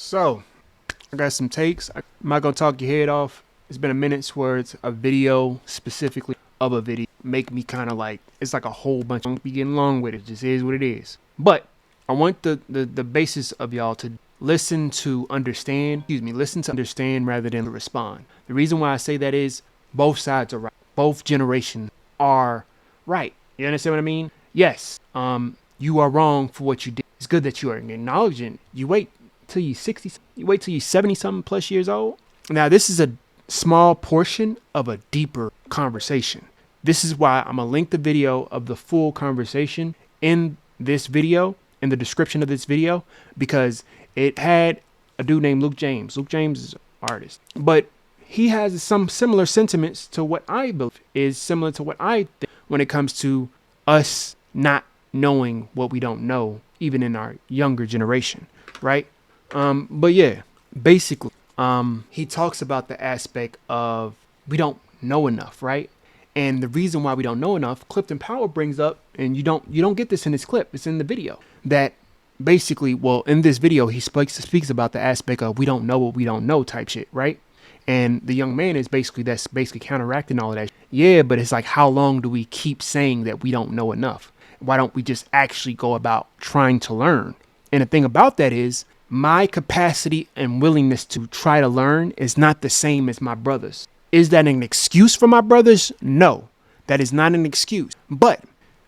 So, I got some takes. I'm not gonna talk your head off. It's been a minute's worth of video, specifically of a video. Make me kind of like, it's like a whole bunch. I won't be getting long with it. It just is what it is. But I want the basis of y'all to listen to understand. Listen to understand rather than respond. The reason why I say that is both sides are right. Both generations are right. You understand what I mean? Yes. You are wrong for what you did. It's good that you are acknowledging. You wait till you 60. You wait till you 70 something plus years old. Now this is a small portion of a deeper conversation. This is why I'm gonna link the video of the full conversation in this video, in the description of this video, because it had a dude named Luke James. Luke James is an artist, but he has some similar sentiments to what I believe is similar to what I think when it comes to us not knowing what we don't know, even in our younger generation, right? But yeah, basically, he talks about the aspect of we don't know enough, right? And the reason why we don't know enough, Clifton Powell brings up, and you don't get this in this clip, it's in the video, that basically, well, in this video, he speaks about the aspect of we don't know what we don't know type shit, right? And the young man is that's basically counteracting all of that. Yeah, but it's like, how long do we keep saying that we don't know enough? Why don't we just actually go about trying to learn? And the thing about that is my capacity and willingness to try to learn is not the same as my brother's. Is that an excuse for my brothers? No, that is not an excuse. But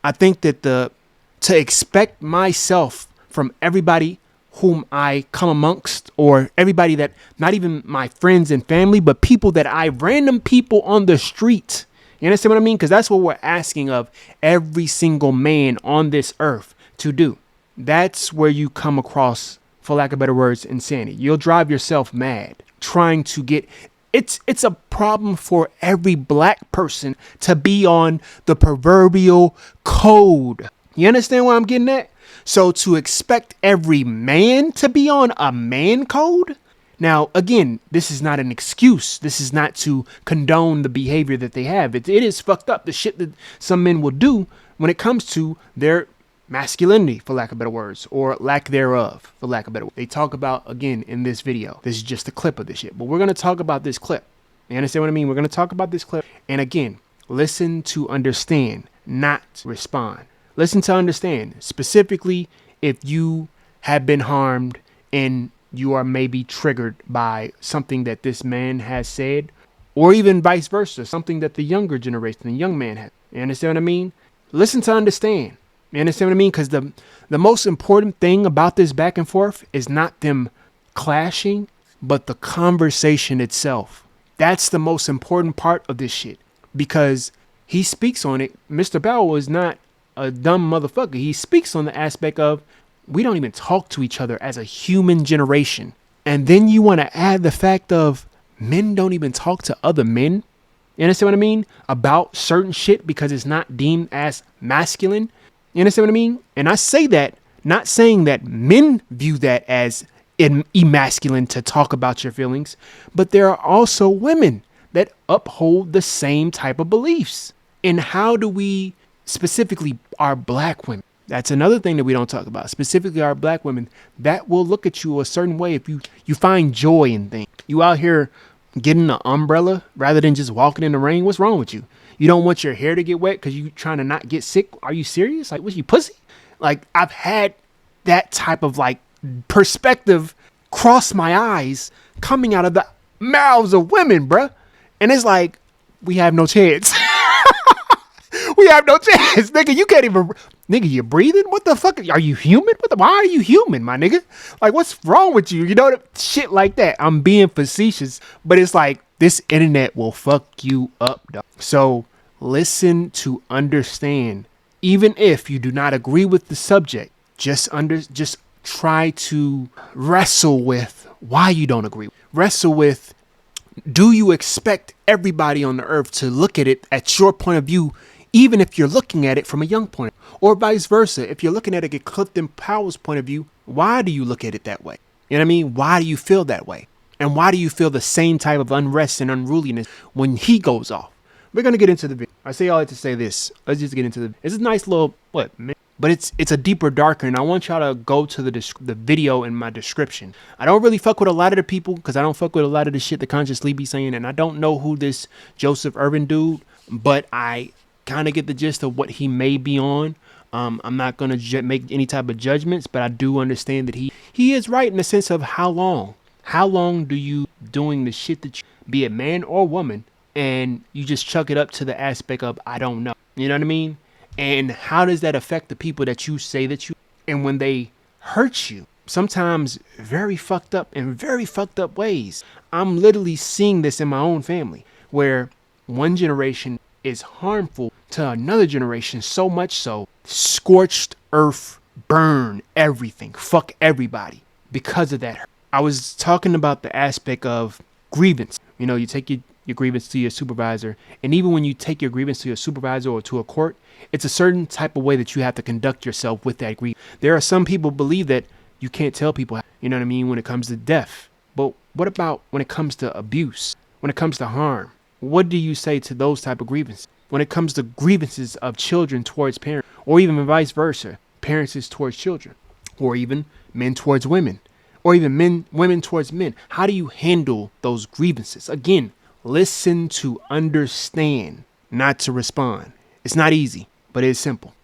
I think that to expect myself from everybody whom I come amongst, or everybody that, not even my friends and family, but people that random people on the street. You understand what I mean? Because that's what we're asking of every single man on this earth to do. That's where you come across, for lack of better words, insanity. You'll drive yourself mad trying to get... It's a problem for every black person to be on the proverbial code. You understand what I'm getting at? So to expect every man to be on a man code? Now, again, this is not an excuse. This is not to condone the behavior that they have. It is fucked up, the shit that some men will do when it comes to their masculinity, for lack of better words, or lack thereof, for lack of better words. They talk about, again, in this video. This is just a clip of this shit, but we're going to talk about this clip. You understand what I mean? We're going to talk about this clip. And again, listen to understand, not respond. Listen to understand, specifically if you have been harmed and you are maybe triggered by something that this man has said, or even vice versa, something that the younger generation, the young man has. You understand what I mean? Listen to understand. You understand what I mean? Because the most important thing about this back and forth is not them clashing, but the conversation itself. That's the most important part of this shit, because he speaks on it. Mr. Powell is not a dumb motherfucker. He speaks on the aspect of we don't even talk to each other as a human generation. And then you want to add the fact of men don't even talk to other men. You understand what I mean? About certain shit because it's not deemed as masculine. You understand what I mean? And I say that, not saying that men view that as emasculine to talk about your feelings, but there are also women that uphold the same type of beliefs. And how do we, specifically our black women, that's another thing that we don't talk about, specifically our black women, that will look at you a certain way if you find joy in things. You out here getting an umbrella rather than just walking in the rain. What's wrong with you? You don't want your hair to get wet because you trying to not get sick. Are you serious? Like, was you pussy? Like, I've had that type of like perspective cross my eyes coming out of the mouths of women, bruh. And it's like, we have no chance. We have no chance. Nigga, you can't even... Nigga, you breathing? What the fuck? Are you human? Why are you human, my nigga? Like, what's wrong with you? You know, shit like that. I'm being facetious, but it's like, this internet will fuck you up, dog. So listen to understand. Even if you do not agree with the subject, just try to wrestle with why you don't agree. Wrestle with, do you expect everybody on the earth to look at it at your point of view, even if you're looking at it from a young point, or vice versa? If you're looking at it at Clifton Powell's point of view, why do you look at it that way? You know what I mean? Why do you feel that way? And why do you feel the same type of unrest and unruliness when he goes off? We're going to get into the video. I say all that to say this. Let's just get into it's a nice little, but it's a deeper, darker, and I want y'all to go to the video in my description. I don't really fuck with a lot of the people because I don't fuck with a lot of the shit that consciously be saying, and I don't know who this Joseph Urban dude, but I kind of get the gist of what he may be on. I'm not gonna make any type of judgments, but I do understand that he is right in the sense of how long do you doing the shit that you, be it man or woman, and you just chuck it up to the aspect of I don't know. You know what I mean? And how does that affect the people that you say that you, and when they hurt you, sometimes very fucked up in very fucked up ways. I'm literally seeing this in my own family where one generation is harmful to another generation, so much so scorched earth, burn everything, fuck everybody because of that. I was talking about the aspect of grievance. You know, you take your grievance to your supervisor, and even when you take your grievance to your supervisor or to a court, it's a certain type of way that you have to conduct yourself with that grievance. There are some people believe that you can't tell people, you know what I mean, when it comes to death. But what about when it comes to abuse, when it comes to harm? What do you say to those type of grievances? When it comes to grievances of children towards parents, or even vice versa, parents towards children, or even men towards women, or even women towards men. How do you handle those grievances? Again, listen to understand, not to respond. It's not easy, but it's simple.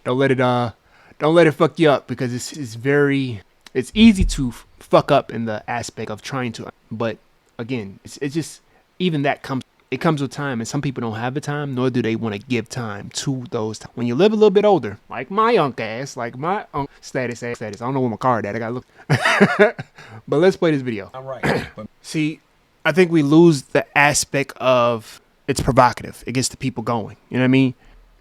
Don't let it fuck you up, because it's easy to fuck up in the aspect of trying to, but again, it's just, even that comes with time, and some people don't have the time, nor do they want to give time to those. When you live a little bit older, like my status. I don't know what my card at. I gotta look. But let's play this video. All right. See, I think we lose the aspect of it's provocative. It gets the people going. You know what I mean?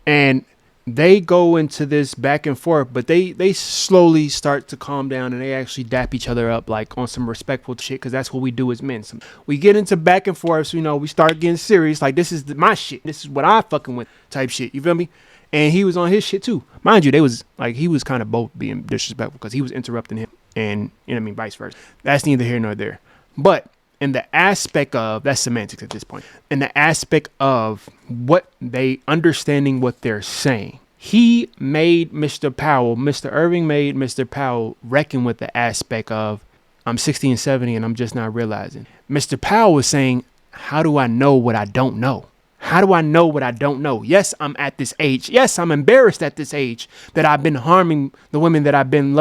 And they go into this back and forth, but they slowly start to calm down, and they actually dap each other up like on some respectful shit, because that's what we do as men. We get into back and forth, so, you know, we start getting serious, like this is my shit, this is what I fucking with type shit, you feel me? And he was on his shit too, mind you. He was kind of both being disrespectful because he was interrupting him, and you know what I mean, vice versa. That's neither here nor there. But in the aspect of, that's semantics at this point, in the aspect of what they understanding what they're saying, he made Mr. Irving made Mr. Powell reckon with the aspect of, I'm 60 and 70 and I'm just not realizing. Mr. Powell was saying, how do I know what I don't know? How do I know what I don't know? Yes, I'm at this age. Yes, I'm embarrassed at this age that I've been harming the women that I've been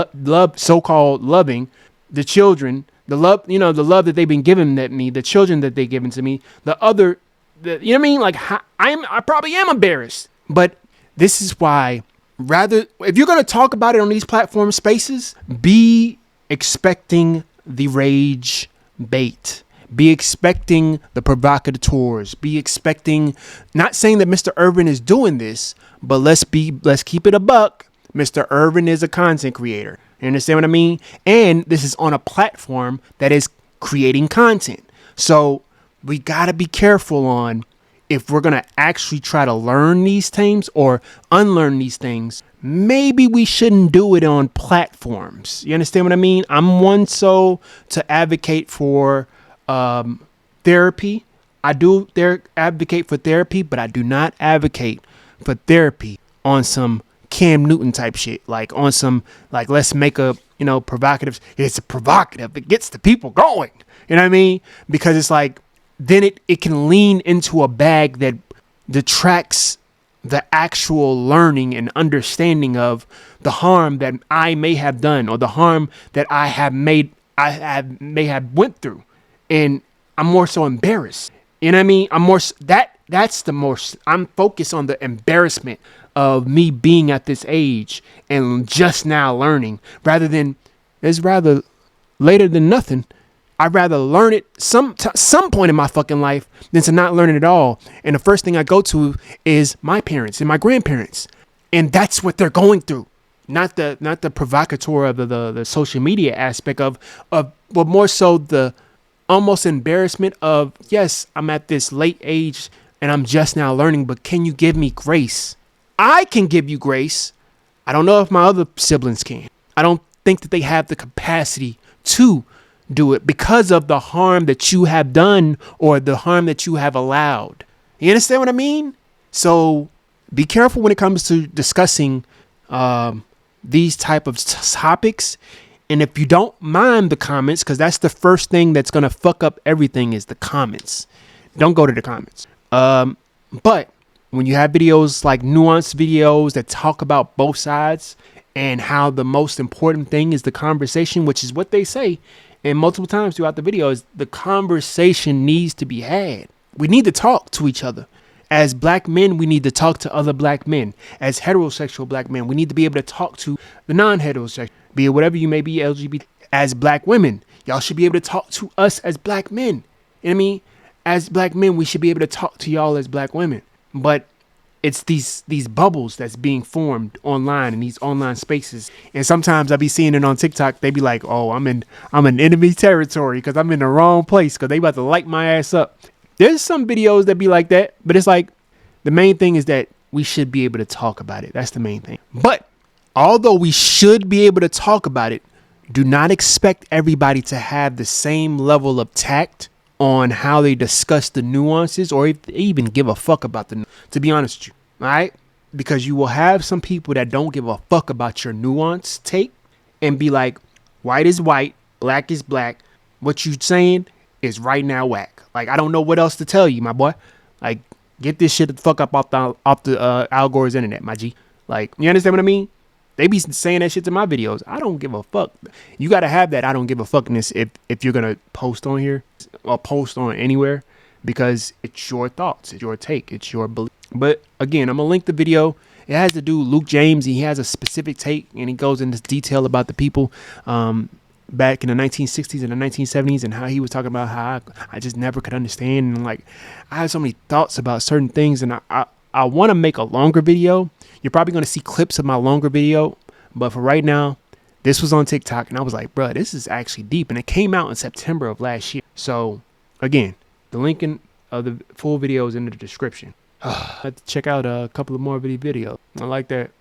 so-called loving, the children, the love that they've been giving me, the children that they've given to me, you know what I mean? Like, I probably am embarrassed. But this is why, if you're going to talk about it on these platform spaces, be expecting the rage bait. Be expecting the provocateurs. Be expecting, not saying that Mr. Irvin is doing this, but let's keep it a buck. Mr. Irvin is a content creator. You understand what I mean? And this is on a platform that is creating content. So we got to be careful on, if we're going to actually try to learn these things or unlearn these things, maybe we shouldn't do it on platforms. You understand what I mean? I'm one to advocate for therapy. I do advocate for therapy, but I do not advocate for therapy on some Cam Newton type shit, like on some, like, let's make a, provocative. It's provocative. It gets the people going. You know what I mean? Because it's like, then it can lean into a bag that detracts the actual learning and understanding of the harm that I may have done, or the harm that I may have went through. And I'm more so embarrassed. You know what I mean? I'm focused on the embarrassment of me being at this age and just now learning, rather later than nothing. I'd rather learn it some point in my fucking life than to not learn it at all. And the first thing I go to is my parents and my grandparents. And that's what they're going through. Not the provocateur of the social media aspect but more so the almost embarrassment of, yes, I'm at this late age and I'm just now learning, but can you give me grace? I can give you grace. I don't know if my other siblings can. I don't think that they have the capacity to do it because of the harm that you have done or the harm that you have allowed. You understand what I mean? So be careful when it comes to discussing these type of topics. And if you don't mind the comments, because that's the first thing that's going to fuck up everything is the comments. Don't go to the comments. But when you have videos like nuanced videos that talk about both sides and how the most important thing is the conversation, which is what they say, and multiple times throughout the video, is the conversation needs to be had. We need to talk to each other. As black men, we need to talk to other black men. As heterosexual black men, we need to be able to talk to the non-heterosexual, be it whatever you may be, LGBT. As black women, y'all should be able to talk to us as black men. You know what I mean? As black men, we should be able to talk to y'all as black women. But it's these bubbles that's being formed online in these online spaces. And sometimes I be seeing it on TikTok. They be like, oh, I'm in enemy territory because I'm in the wrong place because they about to light my ass up. There's some videos that be like that, but it's like the main thing is that we should be able to talk about it. That's the main thing. But although we should be able to talk about it, do not expect everybody to have the same level of tact on how they discuss the nuances or if they even give a fuck about to be honest with you. All right. Because you will have some people that don't give a fuck about your nuance take and be like, white is white, black is black. What you saying is right now whack. Like, I don't know what else to tell you, my boy. Like, get this shit the fuck up off the Al Gore's internet, my G. Like, you understand what I mean? They be saying that shit to my videos. I don't give a fuck. You got to have that I don't give a fuckness if you're going to post on here or post on anywhere, because it's your thoughts, it's your take, it's your belief. But again, I'm going to link the video. It has to do with Luke James. He has a specific take and he goes into detail about the people back in the 1960s and the 1970s and how he was talking about how I just never could understand. And like, I had so many thoughts about certain things, and I want to make a longer video. You're probably going to see clips of my longer video, but for right now, this was on TikTok and I was like, bro, this is actually deep. And it came out in September of last year. So again, the link of the full video is in the description. Let's check out a couple of more videos. I like that.